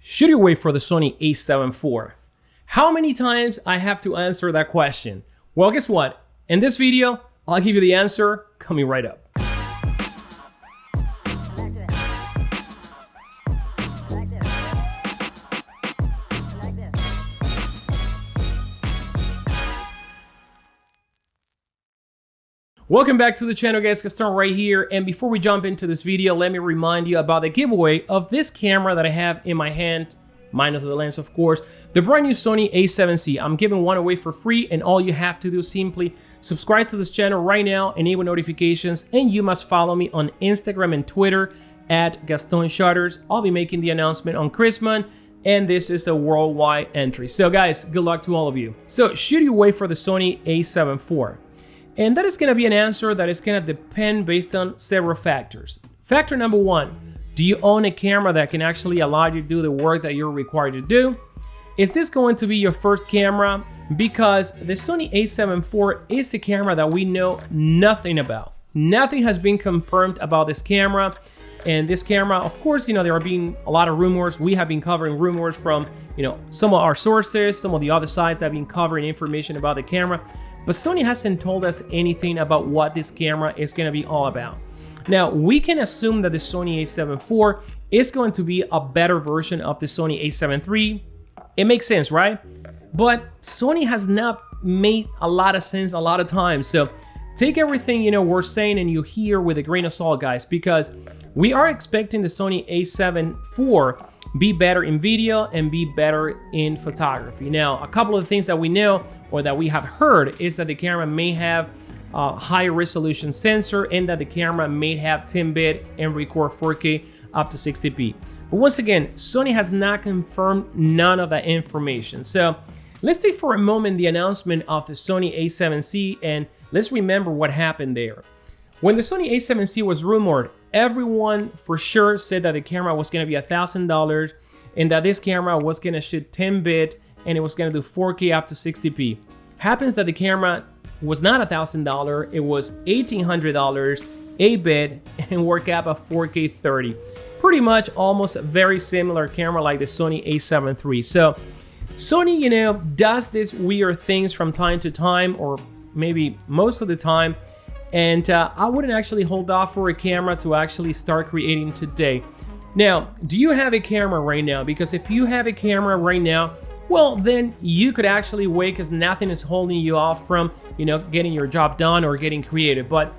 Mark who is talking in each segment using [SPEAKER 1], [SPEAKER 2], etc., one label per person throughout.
[SPEAKER 1] Should you wait for the Sony A7 IV? How many times I have to answer that question? Well, guess what? In this video, I'll give you the answer coming right up. Welcome back to the channel, guys. Gaston right here. And before we jump into this video, let me remind you about the giveaway of this camera that I have in my hand, minus the lens, of course, the brand new Sony A7C. I'm giving one away for free, and all you have to do is simply subscribe to this channel right now, enable notifications, and you must follow me on Instagram and Twitter at Gaston Shutters. I'll be making the announcement on Christmas, and this is a worldwide entry. So guys, good luck to all of you. So should you wait for the Sony A7 IV? And that is going to be an answer that is going to depend based on several factors. Factor number one, do you own a camera that can actually allow you to do the work that you're required to do? Is this going to be your first camera? Because the Sony A7 IV is the camera that we know nothing about. Nothing has been confirmed about this camera. And this camera, of course, there are being a lot of rumors. We have been covering rumors from, some of our sources, some of the other sites that have been covering information about the camera. But Sony hasn't told us anything about what this camera is going to be all about. Now, we can assume that the Sony A7 IV is going to be a better version of the Sony A7 III. It makes sense, right? But Sony has not made a lot of sense a lot of times. So take everything, we're saying and you hear with a grain of salt, guys, because we are expecting the Sony A7 IV be better in video and be better in photography. Now, a couple of things that we know or that we have heard is that the camera may have a high resolution sensor and that the camera may have 10-bit and record 4K up to 60p. But once again, Sony has not confirmed none of that information. So let's take for a moment the announcement of the Sony A7C and let's remember what happened there. When the Sony A7C was rumored, everyone for sure said that the camera was going to be $1,000 and that this camera was going to shoot 10-bit and it was going to do 4K up to 60p. Happens that the camera was not $1,000, it was $1,800, 8-bit, and work up at 4K 30. Pretty much almost a very similar camera like the Sony A7 III. So Sony, does these weird things from time to time, or maybe most of the time. And I wouldn't actually hold off for a camera to actually start creating today. Now, do you have a camera right now? Because if you have a camera right now, well, then you could actually wait because nothing is holding you off from, getting your job done or getting creative. But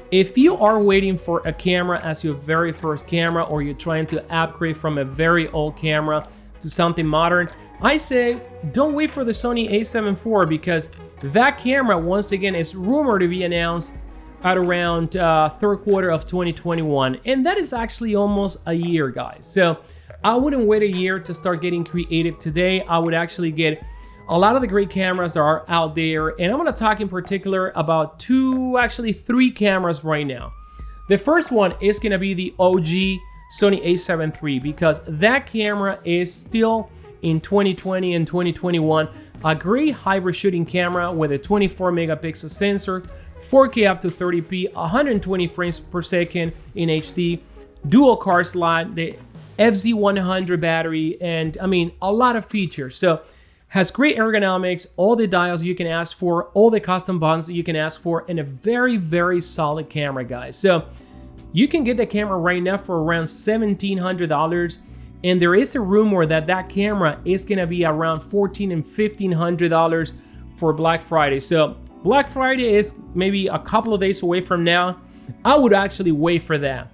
[SPEAKER 1] if you are waiting for a camera as your very first camera, or you're trying to upgrade from a very old camera to something modern, I say don't wait for the Sony A7 IV because that camera, once again, is rumored to be announced at around third quarter of 2021, and that is actually almost a year, guys. So I wouldn't wait a year to start getting creative today. I would actually get a lot of the great cameras that are out there, and I'm going to talk in particular about three cameras right now. The first one is going to be the OG Sony A7 III, because that camera is still in 2020 and 2021 a great hybrid shooting camera with a 24 megapixel sensor, 4K up to 30p, 120 frames per second in HD, dual card slot, the FZ100 battery, and a lot of features. So has great ergonomics, all the dials you can ask for, all the custom buttons that you can ask for, and a very, very solid camera, guys. So you can get the camera right now for around $1,700, and there is a rumor that that camera is gonna be around $1,400 and $1,500 for Black Friday. So Black Friday is maybe a couple of days away from now. I would actually wait for that.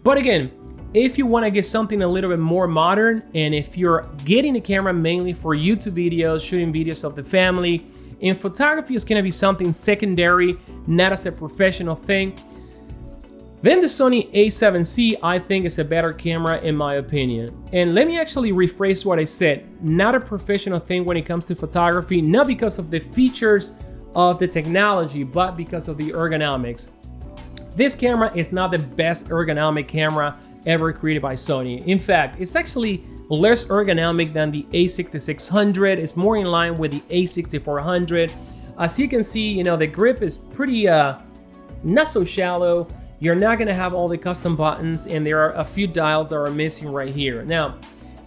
[SPEAKER 1] But again, if you want to get something a little bit more modern, and if you're getting the camera mainly for YouTube videos, shooting videos of the family, and photography is going to be something secondary, not as a professional thing, then the Sony A7C, I think, is a better camera in my opinion. And let me actually rephrase what I said. Not a professional thing when it comes to photography, not because of the features of the technology, but because of the ergonomics. This camera is not the best ergonomic camera ever created by Sony. In fact, it's actually less ergonomic than the A6600. It's more in line with the A6400. As you can see, the grip is pretty not so shallow. You're not going to have all the custom buttons, and there are a few dials that are missing right here. Now,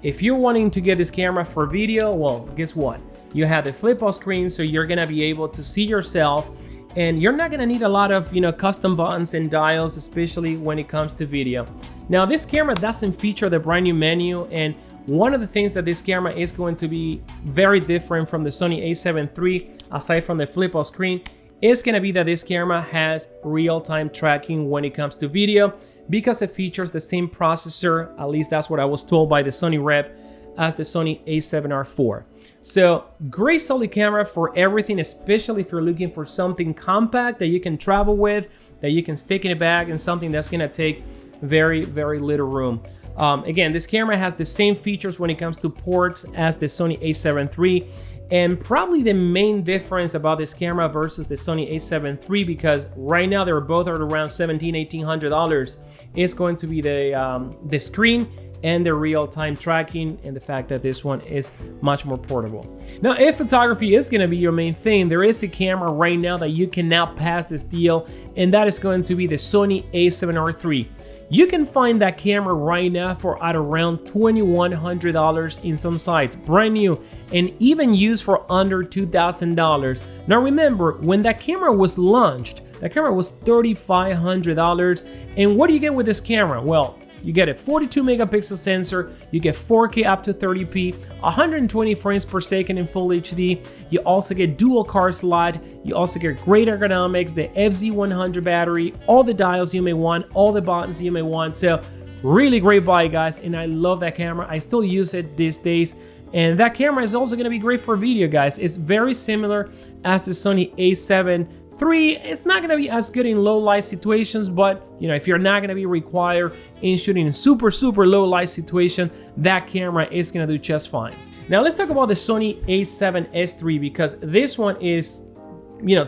[SPEAKER 1] if you're wanting to get this camera for video, well, guess what? You have the flip-out screen, so you're gonna be able to see yourself, and you're not gonna need a lot of, custom buttons and dials, especially when it comes to video. Now, this camera doesn't feature the brand new menu, and one of the things that this camera is going to be very different from the Sony A7 III, aside from the flip-out screen, is gonna be that this camera has real-time tracking when it comes to video, because it features the same processor, at least that's what I was told by the Sony rep, as the Sony A7R4. So great solid camera for everything, especially if you're looking for something compact that you can travel with, that you can stick in a bag, and something that's gonna take very, very little room. Again, this camera has the same features when it comes to ports as the Sony A7 III, and probably the main difference about this camera versus the Sony A7 III, because right now they're both at around $1,700–1,800, is going to be the screen and the real-time tracking, and the fact that this one is much more portable. Now, if photography is going to be your main thing, there is a camera right now that you can now pass this deal, and that is going to be the Sony A7R III. You can find that camera right now for at around $2,100 in some sites, brand new, and even used for under $2,000. Now remember, when that camera was launched, that camera was $3,500, and what do you get with this camera? Well, you get a 42 megapixel sensor, you get 4K up to 30p, 120 frames per second in full HD, you also get dual card slot, you also get great ergonomics, the FZ100 battery, all the dials you may want, all the buttons you may want. So really great buy, guys, and I love that camera. I still use it these days, and that camera is also going to be great for video, guys. It's very similar as the Sony A7 III. It's not going to be as good in low light situations, but if you're not going to be required in shooting in super low light situation, that camera is going to do just fine. Now let's talk about the Sony A7S III, because this one is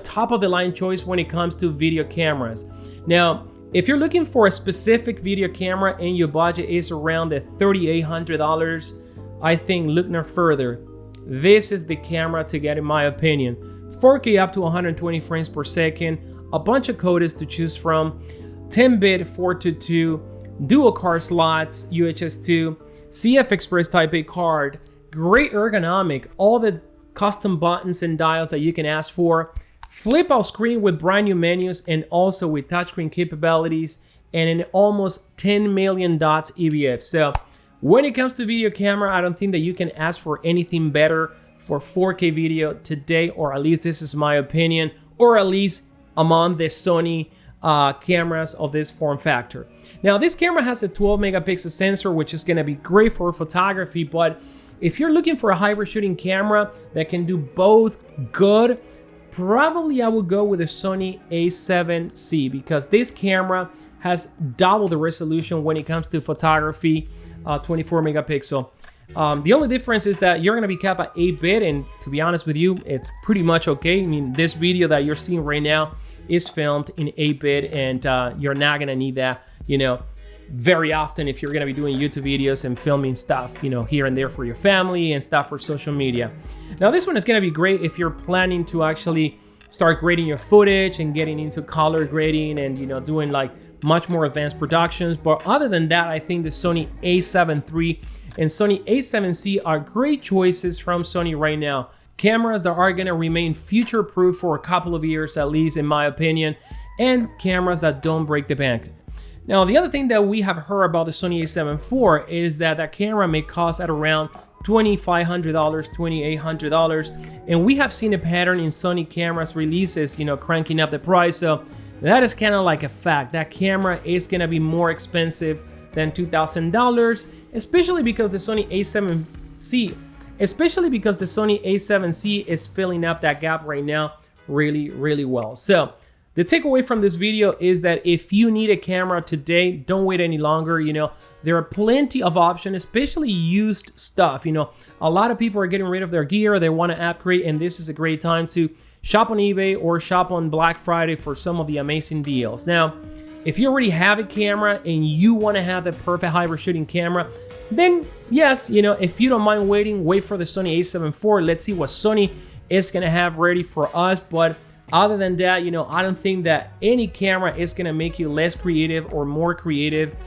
[SPEAKER 1] top of the line choice when it comes to video cameras. Now, if you're looking for a specific video camera and your budget is around the $3,800, I think look no further. This is the camera to get, in my opinion. 4K up to 120 frames per second, a bunch of codecs to choose from, 10-bit 422, dual card slots, UHS 2, CF Express Type A card, great ergonomic, all the custom buttons and dials that you can ask for, flip out screen with brand new menus and also with touchscreen capabilities, and an almost 10 million dots EVF. So when it comes to video camera, I don't think that you can ask for anything better for 4K video today, or at least this is my opinion, or at least among the Sony cameras of this form factor. Now, this camera has a 12 megapixel sensor, which is going to be great for photography, but if you're looking for a hybrid shooting camera that can do both good, probably I would go with the Sony A7C, because this camera has double the resolution when it comes to photography, 24 megapixel. The only difference is that you're going to be capped at 8-bit, and to be honest with you, it's pretty much okay. I mean, this video that you're seeing right now is filmed in 8-bit, and you're not going to need that, very often if you're going to be doing YouTube videos and filming stuff, here and there for your family and stuff for social media. Now, this one is going to be great if you're planning to actually start grading your footage and getting into color grading and, doing like much more advanced productions. But other than that, I think the Sony A7 III and Sony A7C are great choices from Sony right now. Cameras that are going to remain future-proof for a couple of years, at least in my opinion, and cameras that don't break the bank. Now, the other thing that we have heard about the Sony A7 IV is that that camera may cost at around $2,500, $2,800, and we have seen a pattern in Sony cameras releases, cranking up the price. So that is kind of like a fact. That camera is going to be more expensive than $2,000, especially because the Sony A7C, is filling up that gap right now really well. So the takeaway from this video is that if you need a camera today, don't wait any longer. There are plenty of options, especially used stuff. A lot of people are getting rid of their gear, they want to upgrade, and this is a great time to shop on eBay or shop on Black Friday for some of the amazing deals. Now, if you already have a camera and you want to have the perfect hybrid shooting camera, then yes, if you don't mind waiting, wait for the Sony A7 IV. Let's see what Sony is going to have ready for us. But other than that, I don't think that any camera is going to make you less creative or more creative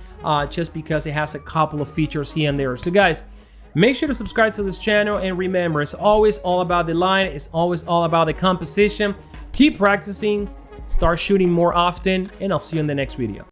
[SPEAKER 1] just because it has a couple of features here and there. So guys, Make sure to subscribe to this channel, and remember, it's always all about the line, it's always all about the composition. Keep practicing, start shooting more often, and I'll see you in the next video.